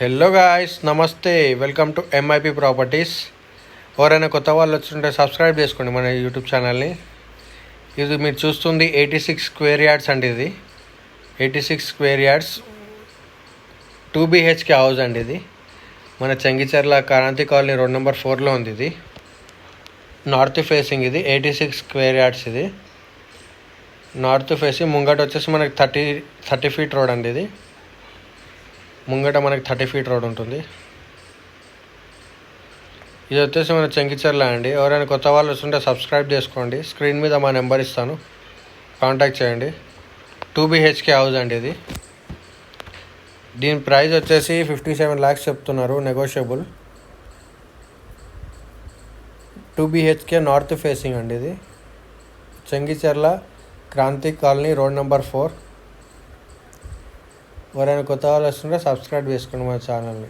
Hello guys, నమస్తే. Welcome to MIP properties. ఎవరైనా కొత్త వాళ్ళు వచ్చుంటే సబ్స్క్రైబ్ చేసుకోండి మన యూట్యూబ్ ఛానల్ని. ఇది మీరు చూస్తుంది 86 స్క్వేర్ యార్డ్స్ అండి. ఇది 86 స్క్వేర్ యార్డ్స్ 2 BHK హౌస్ అండి. ఇది మన Chengicherla Kranti colony road number 4లో ఉంది. ఇది నార్త్ ఫేసింగ్. ఇది 86 స్క్వేర్ యార్డ్స్. ఇది నార్త్ ఫేసింగ్. ముంగట వచ్చేసి మనకి 30 ఫీట్ రోడ్ అండి. ఇది ముంగట మనకి 30 ఫీట్ రోడ్ ఉంటుంది. ఇది వచ్చేసి మన చెంగిచెర్ల అండి. ఎవరైనా కొత్త వాళ్ళు వస్తుంటే సబ్స్క్రైబ్ చేసుకోండి. స్క్రీన్ మీద మా నెంబర్ ఇస్తాను, కాంటాక్ట్ చేయండి. 2 BHK హౌస్ అండి. ఇది దీని ప్రైస్ వచ్చేసి 57 lakhs చెప్తున్నారు, నెగోషియబుల్. 2 BHK నార్త్ ఫేసింగ్ అండి. ఇది Chengicherla Kranti colony road number 4. ఎవరైనా కొత్త వాళ్ళు వస్తుంటే సబ్స్క్రైబ్ చేసుకోండి మన ఛానల్ని.